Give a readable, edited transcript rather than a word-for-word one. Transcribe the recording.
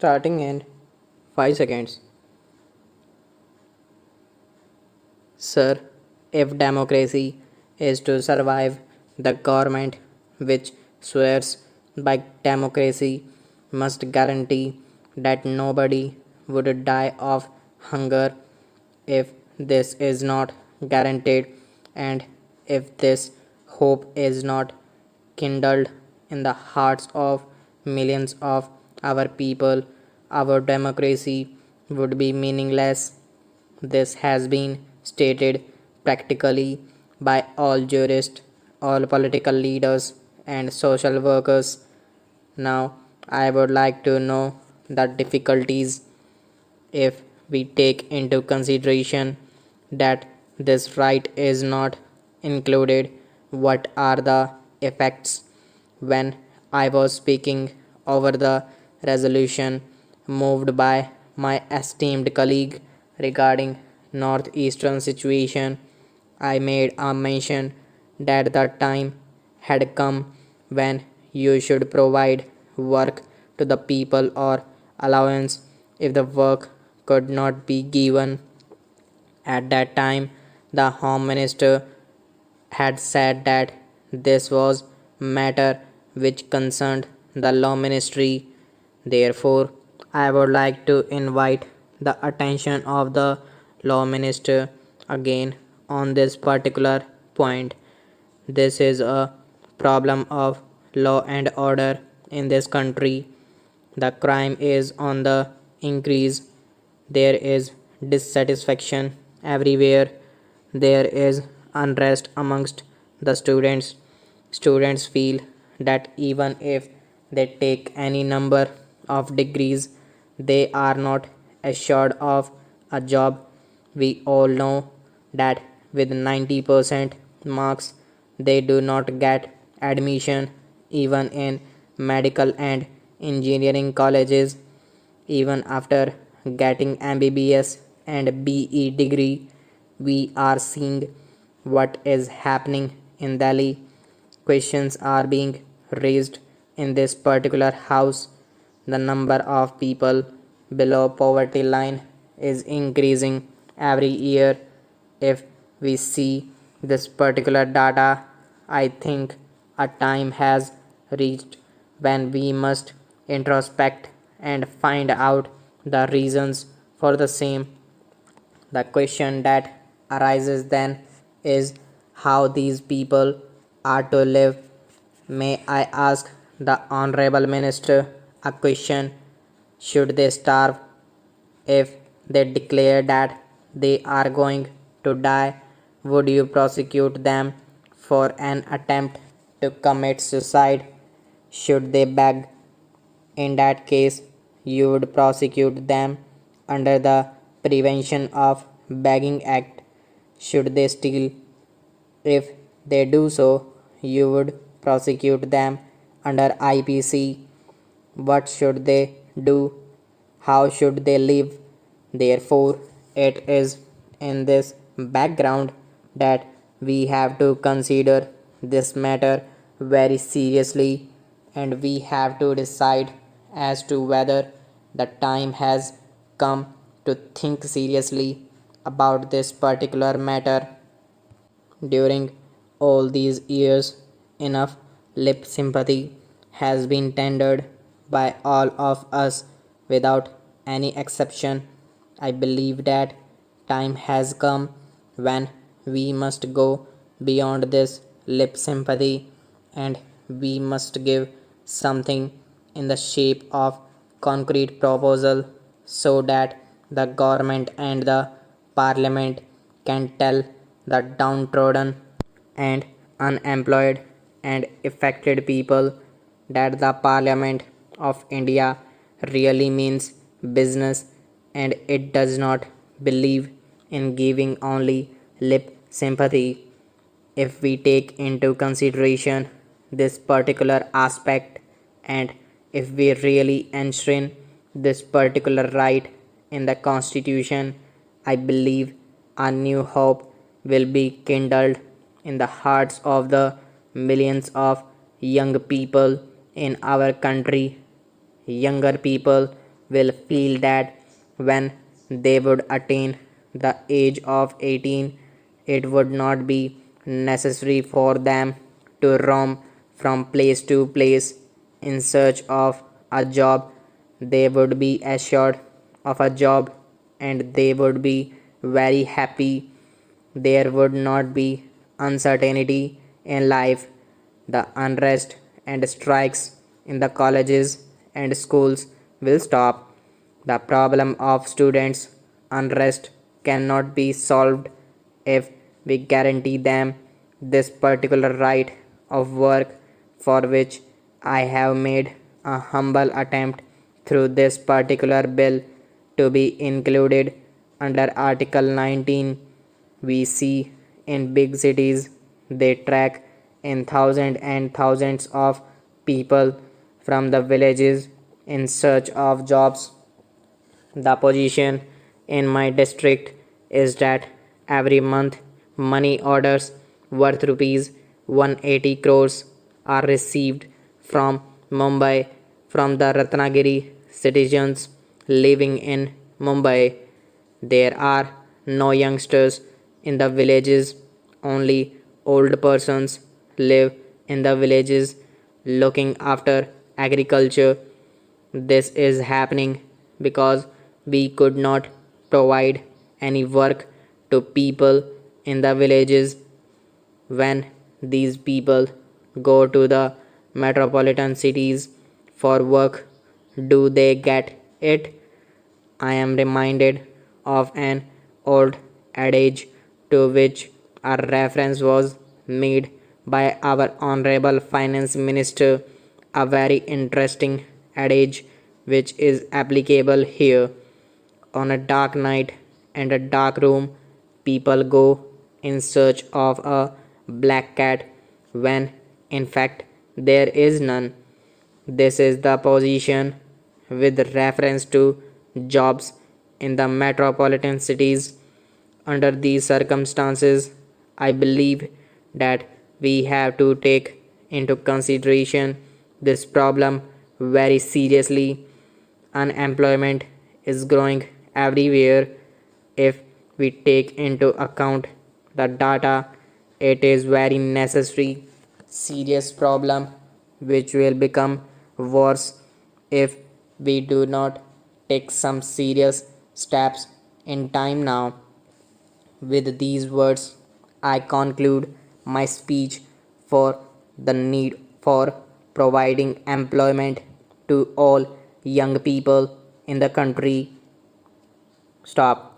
Starting in 5 seconds. Sir, if democracy is to survive, the government which swears by democracy must guarantee that nobody would die of hunger. If this is not guaranteed, and if this hope is not kindled in the hearts of millions of our people, our democracy would be meaningless. This has been stated practically by all jurists, all political leaders, and social workers. Now, I would like to know the difficulties if we take into consideration that this right is not included. What are the effects? When I was speaking over the resolution moved by my esteemed colleague regarding northeastern situation, I made a mention that the time had come when you should provide work to the people or allowance if the work could not be given. At that time, the Home Minister had said that this was matter which concerned the Law Ministry. Therefore, I would like to invite the attention of the Law Minister again on this particular point. This is a problem of law and order in this country. The crime is on the increase. There is dissatisfaction everywhere. There is unrest amongst the students. Students feel that even if they take any number of degrees, they are not assured of a job. We all know that with 90% marks, they do not get admission even in medical and engineering colleges. Even after getting MBBS and BE degree, we are seeing what is happening in Delhi. Questions are being raised in this particular house. The number of people below poverty line is increasing every year. If we see this particular data, I think a time has reached when we must introspect and find out the reasons for the same. The question that arises then is how these people are to live. May I ask the Honorable Minister a question? Should they starve? If they declare that they are going to die, would you prosecute them for an attempt to commit suicide? Should they beg? In that case, you would prosecute them under the Prevention of Begging Act. Should they steal? If they do so, you would prosecute them under IPC. What should they do? How should they live? Therefore, it is in this background that we have to consider this matter very seriously, and we have to decide as to whether the time has come to think seriously about this particular matter. During all these years, enough lip sympathy has been tendered by all of us without any exception. I believe that time has come when we must go beyond this lip sympathy and we must give something in the shape of concrete proposal so that the government and the parliament can tell the downtrodden and unemployed and affected people that the Parliament of India really means business and it does not believe in giving only lip sympathy. If we take into consideration this particular aspect and if we really enshrine this particular right in the constitution, I believe a new hope will be kindled in the hearts of the millions of young people in our country. Younger people will feel that when they would attain the age of 18, it would not be necessary for them to roam from place to place in search of a job. They would be assured of a job and they would be very happy. There would not be uncertainty in life. The unrest and strikes in the colleges and schools will stop. The problem of students' unrest cannot be solved if we guarantee them this particular right of work, for which I have made a humble attempt through this particular bill to be included under Article 19. We see in big cities they track in thousands and thousands of people from the villages in search of jobs. The position in my district is that every month money orders worth rupees 180 crores are received from Mumbai from the Ratnagiri citizens living in Mumbai. There are no youngsters in the villages, only old persons live in the villages looking after agriculture. This is happening because we could not provide any work to people in the villages. When these people go to the metropolitan cities for work, do they get it? I am reminded of an old adage to which a reference was made by our Honorable Finance Minister, a very interesting adage which is applicable here. On a dark night and a dark room, people go in search of a black cat when in fact there is none. This is the position with reference to jobs in the metropolitan cities. Under these circumstances, I believe that we have to take into consideration this problem very seriously. Unemployment is growing everywhere. If we take into account the data, it is very necessary, serious problem which will become worse if we do not take some serious steps in time now. With these words, I conclude my speech for the need for providing employment to all young people in the country. Stop.